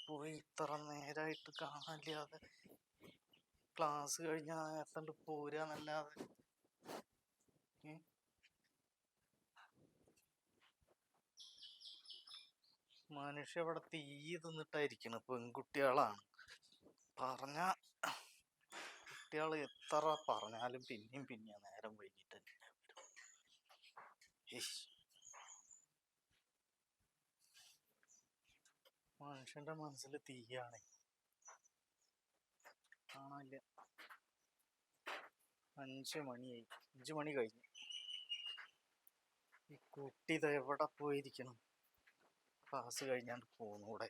പോയി ഇത്ര നേരായിട്ട് കാണാനില്ലാതെ ക്ലാസ് കഴിഞ്ഞാ എത്തണ്ട് പോരാന്നല്ലാതെ മനുഷ്യ ഇവിടെ തീ തിന്നിട്ടായിരിക്കണ്. പെൺകുട്ടികളാണ് പറഞ്ഞ കുട്ടികള് എത്ര പറഞ്ഞാലും പിന്നെയും നേരം വൈകിട്ട് മനുഷ്യന്റെ മനസ്സിൽ തീയാണ്. കാണാനില്ല. 5 മണിയായി. 5 മണി കഴിഞ്ഞു. ഈ കുട്ടി ഇത് എവിടെ പോയിരിക്കണം? ക്ലാസ് കഴിഞ്ഞാണ്ട് പോന്നൂടെ?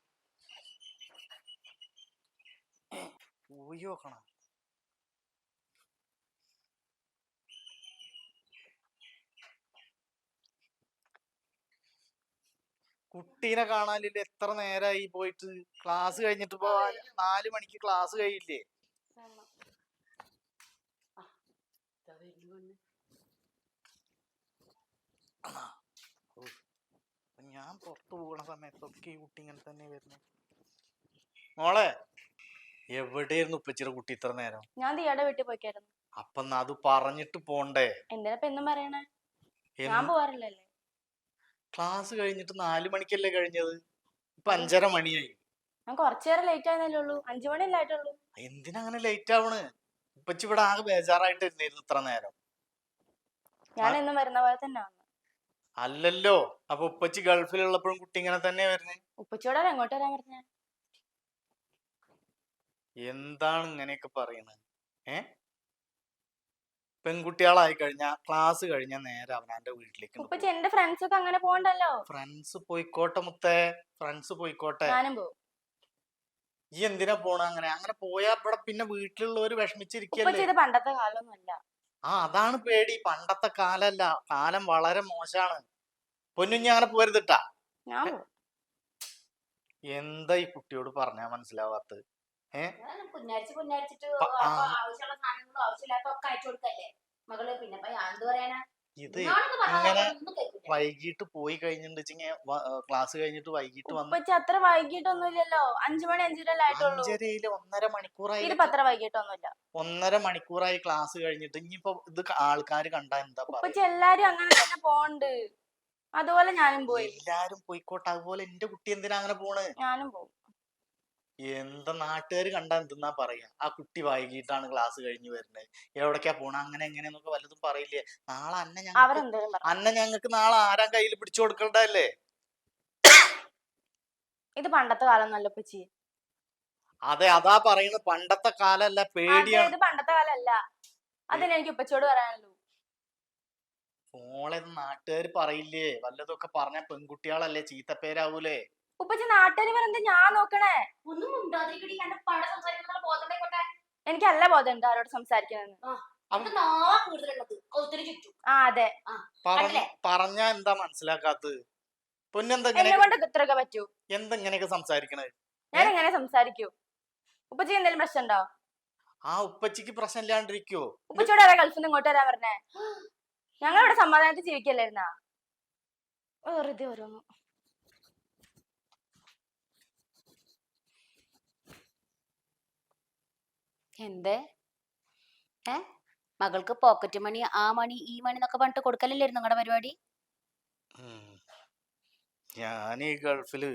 പോയി നോക്കണം. കുട്ടീനെ കാണാനില്ല. എത്ര നേരമായി പോയിട്ട്? ക്ലാസ് കഴിഞ്ഞിട്ട് ഇപ്പൊ 4 മണിക്ക് ക്ലാസ് കഴിയില്ലേ? ഞാൻ പുറത്തു പോകണ സമയത്തൊക്കെ ഈ കുട്ടി ഇങ്ങനെ തന്നെ വരുന്നത്. മോളെ, എവിടെയായിരുന്നു ഉപ്പച്ചിയുടെ കുട്ടി ഇത്ര നേരം? ഞാൻ ദിയയുടെ വീട്ടിൽ പോയിക്കായിരുന്നു. അപ്പൊ അത് പറഞ്ഞിട്ട് പോണ്ടേ? എന്തിനാ എന്നും പറയണേ? ഞാൻ പോവാറില്ലല്ലേ. ക്ലാസ് കഴിഞ്ഞിട്ട് 4 മണിക്കല്ലേ കഴിഞ്ഞത്? ഇപ്പൊ 5:30 മണിയായി. ഞാൻ കുറച്ചേരം ലേറ്റ് ആയെന്നല്ലേ ഉള്ളൂ. 5 മണിയല്ലേ ആയിട്ടുള്ളൂ. എന്തിനാ അങ്ങനെ ലേറ്റ് ആവണ്? ഉപ്പച്ചി ഇവിടെ ആകെ ബേജാറായിട്ട് ഇരുന്നിരുന്നു ഇത്ര നേരം. ഞാൻ എന്നും വരുന്ന പോലെ തന്നെ അല്ലല്ലോ. അപ്പൊ ഉപ്പച്ചി ഗൾഫിലുള്ളപ്പോഴും കുട്ടി ഇങ്ങനെ തന്നെ വരുന്നേ? ഉപ്പച്ചിയോടെ എങ്ങോട്ട് വരാൻ പറഞ്ഞ? എന്താണ് ഇങ്ങനെയൊക്കെ പറയണത്? പെൺകുട്ടികളായി കഴിഞ്ഞാ ക്ലാസ് കഴിഞ്ഞാൽ നേരെ അവനാന്റെ വീട്ടിലേക്ക്. ഉപ്പച്ചി എന്റെ ഫ്രണ്ട്സ് ഒക്കെ അങ്ങനെ പോകണ്ടല്ലോ. ഫ്രണ്ട്സ് പോയിക്കോട്ടെ മുത്തേ, ഫ്രണ്ട്സ് പോയിക്കോട്ടെ. ഞാനും പോകും. ഈ എന്തിനാ പോണ? അങ്ങനെ പോയാ ഇവിടെ പിന്നെ വീട്ടിലുള്ളവര് വിഷമിച്ചിരിക്കല്ലേ. ഇത് പണ്ടത്തെ കാലമൊന്നുമല്ല. അതാണ് പേടി. പണ്ടത്തെ കാലല്ല, കാലം വളരെ മോശാണ്. പൊന്നുഞ്ഞി അങ്ങനെ പോരുതിട്ടാ. എന്താ ഈ കുട്ടിയോട് പറഞ്ഞാ മനസ്സിലാവാത്തത്? ഇത് ഇങ്ങനെ വൈകിട്ട് പോയി കഴിഞ്ഞിട്ടുണ്ടെങ്കിൽ ക്ലാസ് കഴിഞ്ഞിട്ട് വൈകിട്ട് വന്നു. അത്ര വൈകിട്ടൊന്നുമില്ലല്ലോ. 5 മണി 5:30 ആയിട്ടുള്ളൂ. 5:30 1.5 മണിക്കൂറായി. അത്ര വൈകിട്ടൊന്നുമില്ല. 1.5 മണിക്കൂറായി ക്ലാസ് കഴിഞ്ഞിട്ട്. ഇനിയിപ്പോ ഇത് ആൾക്കാര് കണ്ടാ എന്താ പറയാ? എല്ലാരും അങ്ങനെ തന്നെ പോണ്ട്. അതുപോലെ ഞാനും പോയി. എല്ലാരും പോയിക്കോട്ടെ. അതുപോലെ എന്റെ കുട്ടി എന്തിനാ അങ്ങനെ പോണ്? ഞാനും പോകും. എന്താ നാട്ടുകാര് കണ്ടാ എന്തെന്നാ പറയാ? ആ കുട്ടി വൈകിട്ടാണ് ക്ലാസ് കഴിഞ്ഞ് വരുന്നത്, എവിടേക്കാ പോണ, അങ്ങനെ എങ്ങനെയെന്നൊക്കെ വല്ലതും പറയില്ലേ? നാളെ അന്ന ഞങ്ങക്ക് നാളെ ആരാ കയ്യിൽ പിടിച്ചു കൊടുക്കണ്ടല്ലേ? ഇത് പണ്ടത്തെ കാലം നല്ല ഉപ്പച്ചി. അതെ, അതാ പറയുന്നത്. പണ്ടത്തെ കാലല്ല, പേടിയാണ്. ഇത് പണ്ടത്തെ കാലല്ല. അതിനെനിക്ക് ഉപ്പച്ചിയോട് പറയാനുള്ളൂ. മോളെ, നാട്ടുകാര് പറയില്ലേ? വല്ലതൊക്കെ പറഞ്ഞ പെൺകുട്ടികളല്ലേ, ചീത്തപ്പേരാവൂലേ? ഉപ്പച്ചി നാട്ടുകാര് പറയുന്നത് ഞാൻ നോക്കണേ. എനിക്കല്ല ബോധം ആരോട് സംസാരിക്കണെന്ന്. അതെ, പറഞ്ഞ എന്താ മനസ്സിലാക്കാത്തത്? എന്നെ കൊണ്ട് ഇത്രയൊക്കെ പറ്റൂ. എന്തെങ്ങനെയൊക്കെ സംസാരിക്കണേ? ഞാൻ എങ്ങനെ സംസാരിക്കൂ? ഉപ്പച്ചിക്ക് എന്തെങ്കിലും പ്രശ്നം ഉണ്ടോ? ആ ഉപ്പച്ചിക്ക് പ്രശ്നം ഇല്ലാണ്ടിരിക്കോ? ഉപ്പച്ചിയോട് ഗൾഫിൽ നിന്ന് ഇങ്ങോട്ട് വരാൻ പറഞ്ഞേ? ഞങ്ങളിവിടെ സമാധാനത്തിൽ ജീവിക്കല്ലായിരുന്നാ? വെറുതെ ഓരോന്നു. എന്തേ മകൾക്ക് പോക്കറ്റ് മണി, ആ മണി ഈ മണി എന്നൊക്കെ പറഞ്ഞിട്ട് കൊടുക്കലില്ലായിരുന്നു നിങ്ങളുടെ പരിപാടി? ഞാൻ ഈ ഗൾഫില്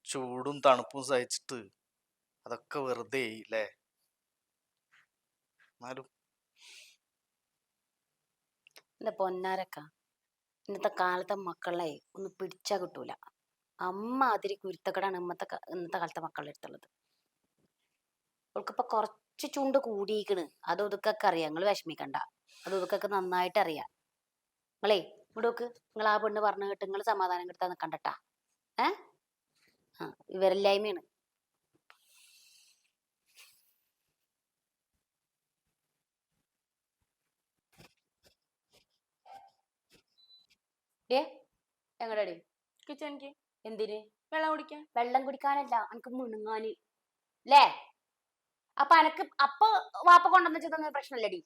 ചൂടും തണുപ്പും സഹിച്ചിട്ട് അതൊക്കെ വെറുതെ അല്ലേ? എന്റെ പൊന്നാരക്ക, ഇന്നത്തെ കാലത്തെ മക്കളെ ഒന്ന് പിടിച്ചാ കിട്ടൂല. അമ്മ അതിരി കുരുത്തക്കടാണ് ഇന്നത്തെ കാലത്തെ മക്കളുടെ അടുത്തുള്ളത്. അവൾക്കിപ്പൊ കുറച്ച് ചുണ്ട് കൂടിയിക്കണ്. അത് ഒതുക്കൊക്കെ അറിയാം. നിങ്ങൾ വിഷമിക്കണ്ട. അത് ഒതുക്കൊക്കെ നന്നായിട്ട് അറിയാം. നിങ്ങളെ ഇവിടോക്ക്, നിങ്ങൾ ആ പെണ്ണ് പറഞ്ഞു കേട്ട് നിങ്ങൾ സമാധാനം കിട്ടാൻ നിൽക്കണ്ടട്ടാ. വിവരമില്ലായ്മയാണ്. എങ്ങടാടി? കിച്ചണിക്ക്. എന്തിന്? വെള്ളം കുടിക്കാൻ. വെള്ളം കുടിക്കാനല്ല, എനിക്ക് മുണുങ്ങാന് ല്ലേ? അപ്പൊ എനക്ക് അപ്പൊ വാപ്പ കൊണ്ടുവന്ന് വെച്ചതൊന്നും പ്രശ്നമില്ലടി.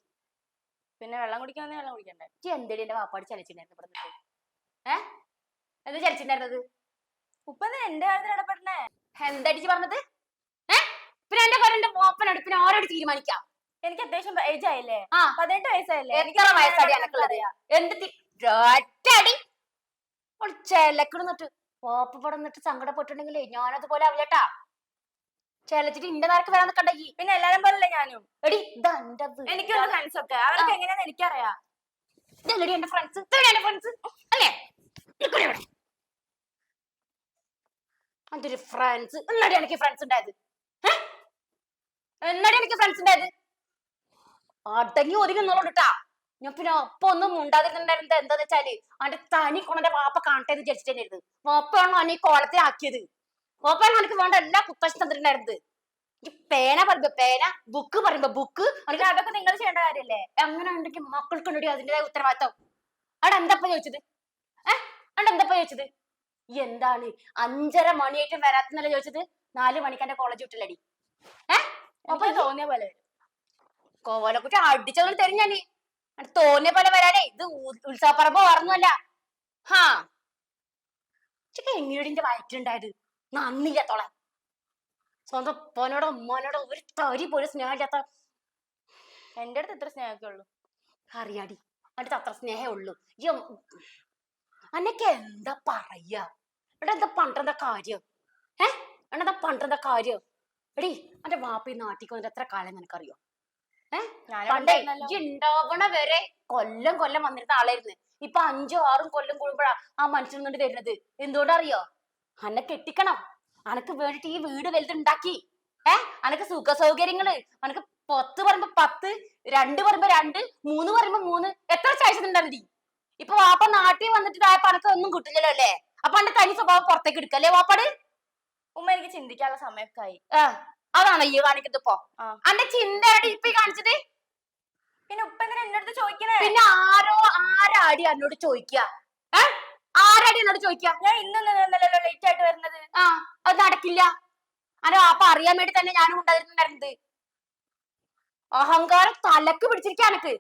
പിന്നെ വെള്ളം കുടിക്കാൻ വെള്ളം കുടിക്കണ്ടേ? എന്തേടി എന്റെ വാപ്പാട് ചലിച്ചിട്ടുണ്ടായിരുന്നു ഇവിടെ? എന്താ ചലിച്ചിട്ടുണ്ടായിരുന്നത്? ഉപ്പ എന്റെ കാര്യത്തിൽ ഇടപെടണേ? എന്തടിച്ച് പറഞ്ഞത്? പിന്നെ എന്റെ കാര്യം ഓപ്പനായിട്ട് പിന്നെ ആരോട് തീരുമാനിക്കാം? എനിക്ക് അത്യാവശ്യം ഏജ് ആയില്ലേ, ആ 18 വയസ്സായില്ലേ, എത്ര വയസ്സാടി എനക്കുള്ളത്? എന്ത് ഒറ്റടി ചെലക്കിടുന്നിട്ട് ഓപ്പ പടന്നിട്ട് സങ്കടപ്പെട്ടിട്ടുണ്ടെങ്കിലേ ഞാനതുപോലെ ആവില്ലട്ടാ. ചെലച്ചിട്ട് ഇന്റെ നേരക്ക് വരാൻ നിക്കണ്ടെങ്കി. പിന്നെ എല്ലാരും പോലല്ലേ ഞാനും. എടി ഇതാ എന്റെ എനിക്കുണ്ട് ഫ്രണ്ട്സ് ഒക്കെ, അവർക്ക് എങ്ങനെയാന്ന് എനിക്കറിയാം. ഇതല്ലടി എന്റെ ഫ്രണ്ട്സ്, അല്ലേ? അതൊരു ഫ്രണ്ട്സ് എന്നാടി എനിക്ക് ഫ്രണ്ട്സ് ഉണ്ടായത്? എന്നാടി എനിക്ക് ഫ്രണ്ട്സ് ഉണ്ടായത്? അടങ്ങി ഒതുങ്ങി നിന്നോളൂട്ടാ. ഞാൻ പിന്നെ അപ്പൊ ഒന്നും ഉണ്ടാകുന്നുണ്ടായിരുന്നത് എന്താന്ന് വെച്ചാല് അവന്റെ തനി കൊണന്റെ വാപ്പ കാണട്ടെ എന്ന് വിചാരിച്ചിട്ടായിരുന്നു. വാപ്പയാണോ അന്നെ ഈ കോളത്തിലാക്കിയത്? വാപ്പയാണോ എനിക്ക് വേണ്ട എല്ലാ കുത്തശ്ശി തന്നിട്ടുണ്ടായിരുന്നത്? ഈ പേന പറയുമ്പോ പേന, ബുക്ക് പറയുമ്പോ ബുക്ക്. അതൊക്കെ നിങ്ങൾ ചെയ്യേണ്ട കാര്യല്ലേ? അങ്ങനെ ഉണ്ടെങ്കിൽ മക്കൾക്കുണ്ടടി അതിൻ്റെതായ ഉത്തരവാദിത്തം. അവിടെ എന്താപ്പ ചോദിച്ചത്? അവിടെ എന്താപ്പ ചോദിച്ചത്? എന്താണ് 5:30 മണിയായിട്ട് വരാത്തന്നല്ല ചോദിച്ചത്? 4 മണിക്ക് എന്റെ കോളേജ് വിട്ടില്ലടി. അപ്പൊ തോന്നിയ പോലെ കോവലക്കുട്ടി അടിച്ചതൊന്നും തരും ഞാന്. തോന്നിയ പോലെ വരാനേ ഇത് ഉത്സവപ്പറമ്പോ ഓർമ്മല്ല. ഹാ എങ്ങനെയുടെ വയറ്റുണ്ടായത്? നന്ദില്ലാത്തോളെ. സ്വന്തം ഉപ്പനോടോ ഉമ്മനോടോ ഒരു തരി പോലും സ്നേഹമില്ലാത്ത. എന്റെ അടുത്ത് ഇത്ര സ്നേഹമൊക്കെ ഉള്ളൂ. അറിയാടി അടുത്ത് അത്ര സ്നേഹേ ഉള്ളൂ. അന്നൊക്കെ എന്താ പറയാ? എടാ എന്താ പണ്ടെന്താ കാര്യം? എന്നെന്താ പണ്ടെന്താ കാര്യം? എടി എന്റെ വാപ്പി നാട്ടിക്ക് വന്നിട്ട് എത്ര കാലം നിനക്കറിയോ? പണ്ടേ ഉണ്ടാവണ വരെ കൊല്ലം കൊല്ലം വന്നിരുന്ന ആളായിരുന്നു. ഇപ്പൊ 5ഉം 6ഉം കൊല്ലം കൂടുമ്പോഴാ ആ മനുഷ്യൻ കൊണ്ട് വരുന്നത്. എന്തുകൊണ്ടറിയോ? അന്നെ കെട്ടിക്കണം, അനക്ക് വേണ്ടിട്ട് ഈ വീട് വലുതുണ്ടാക്കി. അനക്ക് സുഖ സൗകര്യങ്ങള്, അനക്ക് 10 പറയുമ്പോ 10, 2 പറയുമ്പോ 2, 3 പറയുമ്പോ 3, എത്ര ചോദിച്ചിട്ടുണ്ടായിരുന്നീ? ഇപ്പൊ വാപ്പ നാട്ടിൽ വന്നിട്ട് ആയപ്പോ അനക്ക് ഒന്നും കിട്ടില്ലല്ലോ അല്ലേ? അപ്പൊ എന്റെ തനി സ്വഭാവം പുറത്തേക്ക് എടുക്കല്ലേ വാപ്പാട്? ഉമ്മ എനിക്ക് ചിന്തിക്കാനുള്ള സമയമൊക്കെ ആയി. അതാണോ ഈ കാണിക്കുന്നത് ഇപ്പൊ? അന്റെ ചിന്ത ഇപ്പൊ കാണിച്ചത്? പിന്നെ ഉപ്പ എന്തിനാ എന്റെ അടുത്ത് ചോദിക്കണേ? പിന്നെ ആരാടി എന്നോട് ചോദിക്ക? ആരാടി എന്നോട് ചോദിക്ക? ഞാൻ ഇന്നൊന്നല്ലോ ലേറ്റ് ആയിട്ട് വരുന്നത്. അത് നടക്കില്ല. അനോ അപ്പൊ അറിയാൻ വേണ്ടി തന്നെ ഞാനും ഉണ്ടായിരുന്നുണ്ടായിരുന്നത്. അഹങ്കാരം തലക്ക് പിടിച്ചിരിക്കാ എനക്ക്.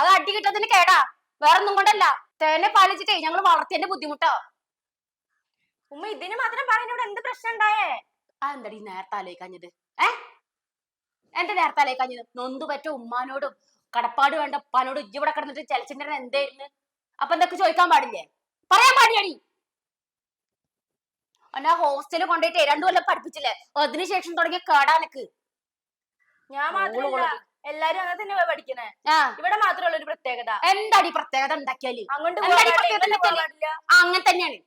അത് അടി കിട്ടതിന് കേടാ, വേറൊന്നും കൊണ്ടല്ല. തേനെ പാലിച്ചിട്ടേ ഞങ്ങള് വളർത്തിയതിന്റെ ബുദ്ധിമുട്ടോ. ഉമ്മ ഇതിന് മാത്രം പറയുന്നോട് എന്ത് പ്രശ്നം ഉണ്ടായേ? എന്താടി നേരത്തെ ആലോചിക്കാഞ്ഞത്? എന്റെ നേരത്തെ ആലോചിക്കാഞ്ഞത്? നൊന്തു പറ്റ ഉമ്മാനോടും കടപ്പാട് വേണ്ട ഉപ്പാനോടും ഇജ്ജ് ഇവിടെ കിടന്നിട്ട് ചലച്ചിന്റെ എന്തായിരുന്നു? അപ്പൊ എന്തൊക്കെ ചോദിക്കാൻ പാടില്ലേ? പറയാൻ പാടിയാടി. എന്നാ ഹോസ്റ്റലിൽ കൊണ്ടുപോയിട്ട് 2 കൊല്ലം പഠിപ്പിച്ചില്ലേ? അതിനുശേഷം തുടങ്ങിയ കേടാനക്ക്. ഞാൻ മാത്രമല്ല, എല്ലാരും അങ്ങനെ തന്നെ പഠിക്കണേ. ഇവിടെ മാത്രമുള്ള ഒരു പ്രത്യേകത. എന്താടി പ്രത്യേകത ഉണ്ടാക്കിയാല്? അങ്ങോട്ട് അങ്ങനെ തന്നെയാണ്,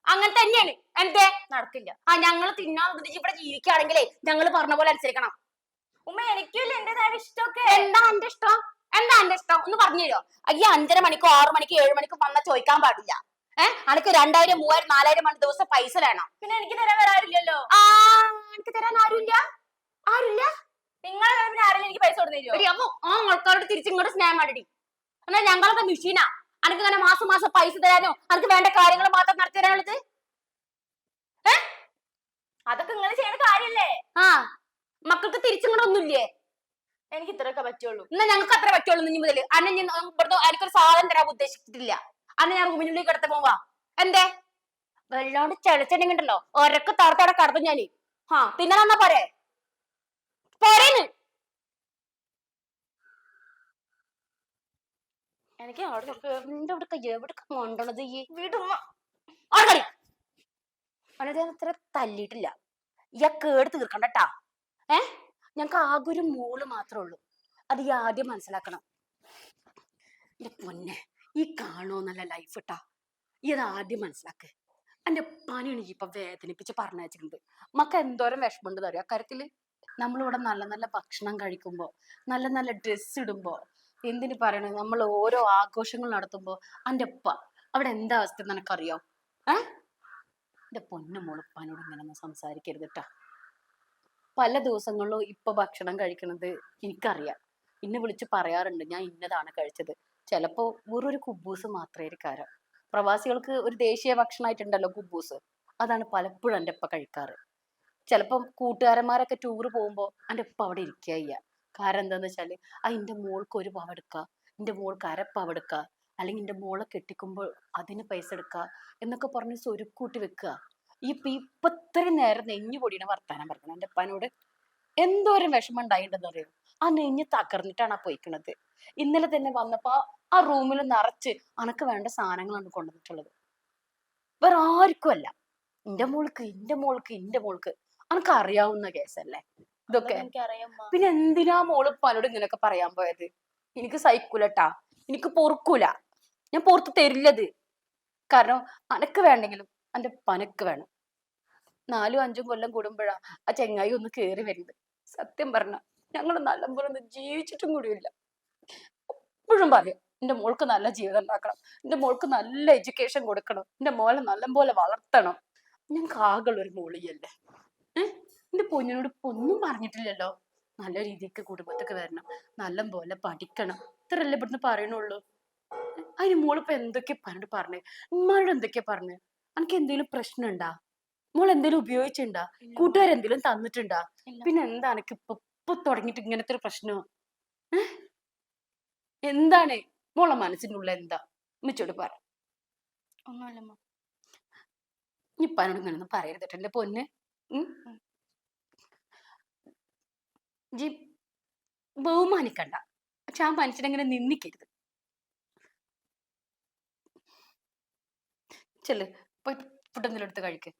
അങ്ങനെ തന്നെയാണ്. എന്തേ നടക്കില്ല? ഞങ്ങൾ തിന്നാൻ ഇവിടെ ജീവിക്കുകയാണെങ്കിലേ ഞങ്ങൾ പറഞ്ഞ പോലെ അനുസരിക്കണം. ഉമ്മ എനിക്കില്ല എന്റേതായ ഇഷ്ടമൊക്കെ. എന്താ എന്റെ ഇഷ്ടം? എന്താ എന്റെ ഇഷ്ടം ഒന്ന് പറഞ്ഞു തരുമോ? ഈ 5:30 മണിക്കോ 6 മണിക്കോ 7 മണിക്കോ വന്നാ ചോദിക്കാൻ പാടില്ല. അനക്ക് 2000, 3000, 4000 ദിവസം പൈസ വേണം. പിന്നെ എനിക്ക് തരാൻ വേറെ ആരില്ലല്ലോ. എനിക്ക് തരാൻ ആരുമില്ല. ആരുമില്ല? നിങ്ങളെ ആരെങ്കിലും എനിക്ക് പൈസ കൊടുത്തു തരുമോ? അപ്പൊ ആൾക്കാരോട് തിരിച്ചിങ്ങോട്ട് സ്നേഹം പാടി. എന്നാ ഞങ്ങളൊക്കെ മെഷീനാ. അനക്ക് ഇങ്ങനെ മാസം മാസം പൈസ തരാനോ അനക്ക് വേണ്ട കാര്യങ്ങൾ മാത്രം നടത്തി തരാനുള്ളത്? അതൊക്കെ നിങ്ങൾ ചെയ്യുന്ന കാര്യല്ലേ? മക്കൾക്ക് തിരിച്ചിങ്ങോട്ട് ഒന്നുമില്ലേ? എനിക്ക് ഇത്രയൊക്കെ പറ്റുള്ളൂ. എന്നാ ഞങ്ങൾക്ക് അത്ര പറ്റുള്ളൂ. ഇനി മുതൽ ഇവിടുന്ന് എനിക്കൊരു സാധനം തരാൻ ഉദ്ദേശിച്ചിട്ടില്ല. അന്ന് ഞാൻ റൂമിനുള്ളിൽ കിടത്ത് പോവാ. എന്തേ വെള്ളോണ്ട് ചെളിച്ചിട്ടുണ്ടെങ്കിണ്ടല്ലോ ഒരക്ക് തറത്തോടെ കടന്നു ഞാന്. പിന്നെ നന്നാ പോരെ? പോരേന്ന് എനിക്ക് എവിടക്ക കൊണ്ടണത് ഈ വീടുമ്മ അത്ര തല്ലിയിട്ടില്ല. കേട് തീർക്കണ്ടട്ടാ. ഞങ്ങക്ക് ആകെ ഒരു മോള് മാത്രമേ ഉള്ളൂ. അത് ഈ ആദ്യം മനസ്സിലാക്കണം. എന്റെ പൊന്നെ, ഈ കാണോ നല്ല ലൈഫ് ഇട്ടാ ഇത് ആദ്യം മനസ്സിലാക്ക്. എന്റെ പനിയാണ് ഇപ്പൊ വേദനിപ്പിച്ച് പറഞ്ഞു വെച്ചിട്ടുണ്ട്. മക്ക എന്തോരം വിഷമമുണ്ടെന്ന് അറിയാം അക്കാര്യത്തില്. നമ്മളിവിടെ നല്ല നല്ല ഭക്ഷണം കഴിക്കുമ്പോ, നല്ല നല്ല ഡ്രസ്സ് ഇടുമ്പോ, എന്തിനു പറയണ നമ്മൾ ഓരോ ആഘോഷങ്ങൾ നടത്തുമ്പോ എൻ്റെ ഉപ്പ അവിടെ എന്താ അവസ്ഥ എന്ന് എനിക്കറിയോ? എന്റെ പൊന്നു മോളുപ്പാനോട് ഇങ്ങനെ സംസാരിക്കരുതിട്ടാ. പല ദിവസങ്ങളിലും ഇപ്പൊ ഭക്ഷണം കഴിക്കണത് എനിക്കറിയാം. ഇന്നെ വിളിച്ച് പറയാറുണ്ട് ഞാൻ ഇന്നതാണ് കഴിച്ചത്. ചിലപ്പോ വെറൊരു കുബൂസ് മാത്രമേ ഇരിക്കാറ്. പ്രവാസികൾക്ക് ഒരു ദേശീയ ഭക്ഷണമായിട്ടുണ്ടല്ലോ കുബൂസ്. അതാണ് പലപ്പോഴും എൻ്റെ ഉപ്പ കഴിക്കാറ്. ചിലപ്പം കൂട്ടുകാരന്മാരൊക്കെ ടൂറ് പോകുമ്പോ എൻ്റെ ഉപ്പ അവിടെ ഇരിക്കുക. കാരണം എന്താന്ന് വെച്ചാല് എൻ്റെ മോൾക്ക് ഒരു പവ എടുക്ക, എൻ്റെ മോൾക്ക് അരപ്പവ എടുക്ക, അല്ലെങ്കിൽ എൻ്റെ മോളെ കെട്ടിക്കുമ്പോൾ അതിന് പൈസ എടുക്ക എന്നൊക്കെ പറഞ്ഞ് സ്വരുക്കൂട്ടി വെക്കുക. ഇപ്പൊ ഇത്രയും നേരം നെഞ്ഞു പൊടിയണ വർത്താനം പറഞ്ഞു എന്റെ ഉപ്പാനോട്. എന്തോരം വിഷമം ഉണ്ടായിണ്ടെന്ന് അറിയോ? ആ നെഞ്ഞ് തകർന്നിട്ടാണ് ആ പോയിക്കണത്. ഇന്നലെ തന്നെ വന്നപ്പോ ആ റൂമിൽ നിറച്ച് അനക്ക് വേണ്ട സാധനങ്ങളാണ് കൊണ്ടുവന്നിട്ടുള്ളത്. വേറെ ആർക്കും അല്ല, എന്റെ മോൾക്ക് അനക്ക് അറിയാവുന്ന കേസല്ലേ ഇതൊക്കെ. പിന്നെ എന്തിനാ മോള് ഉപ്പാനോട് ഇങ്ങനെയൊക്കെ പറയാൻ പോയത്? എനിക്ക് സഹിക്കൂലട്ടാ, എനിക്ക് പൊറുക്കൂല, ഞാൻ പുറത്ത് തരില്ലത്. കാരണം അനക്ക് വേണ്ടെങ്കിലും എന്റെ പനക്ക് വേണം. 4-5 കൊല്ലം കൂടുമ്പോഴാ ആ ചെങ്ങായി ഒന്ന് കേറി വരുന്നത്. സത്യം പറഞ്ഞ ഞങ്ങൾ നല്ലപോലെ ഒന്ന് ജീവിച്ചിട്ടും കൂടിയില്ല. എപ്പോഴും പറയും എന്റെ മോൾക്ക് നല്ല ജീവിതം ഉണ്ടാക്കണം, എന്റെ മോൾക്ക് നല്ല എഡ്യൂക്കേഷൻ കൊടുക്കണം, എന്റെ മോളെ നല്ലപോലെ വളർത്തണം. ഞങ്ങൾക്ക് ആകെ ഒരു മോളിയല്ലേ. എന്റെ പൊന്നിനോട് ഇപ്പൊ ഒന്നും പറഞ്ഞിട്ടില്ലല്ലോ. നല്ല രീതിക്ക് കുടുംബത്തേക്ക് വരണം, നല്ലപോലെ പഠിക്കണം, ഇത്രല്ലേ ഇവിടുന്ന് പറയണുള്ളൂ. അതിന് മോളിപ്പോ എന്തൊക്കെയാ പറഞ്ഞേ? ഉമ്മാനോട് എന്തൊക്കെയാ പറഞ്ഞേ? എനിക്ക് എന്തെങ്കിലും പ്രശ്നം ഉണ്ടാ? മോൾ എന്തെങ്കിലും ഉപയോഗിച്ചിണ്ടാ? കൂട്ടുകാരെന്തെങ്കിലും തന്നിട്ടുണ്ടാ? പിന്നെ എന്താ എനിക്ക് ഇപ്പൊ തുടങ്ങിയിട്ട് ഇങ്ങനത്തെ ഒരു പ്രശ്നം? എന്താണ് മോളെ മനസ്സിന്റെ ഉള്ളിൽ എന്താ? ഉമ്മച്ചോട് പറ. ഒന്നുമല്ലമ്മ. ഇപ്പാനോട് ഇങ്ങനൊന്നും പറയരുതട്ടെ എന്റെ പൊന്ന്. ജി ബഹുമാനിക്കണ്ട, പക്ഷെ ആ മനുഷ്യനെങ്ങനെ നിന്ദിക്കരുത്. ചെല്ല്, പോയി ഫുഡ് എന്തെങ്കിലും എടുത്ത് കഴിക്ക്.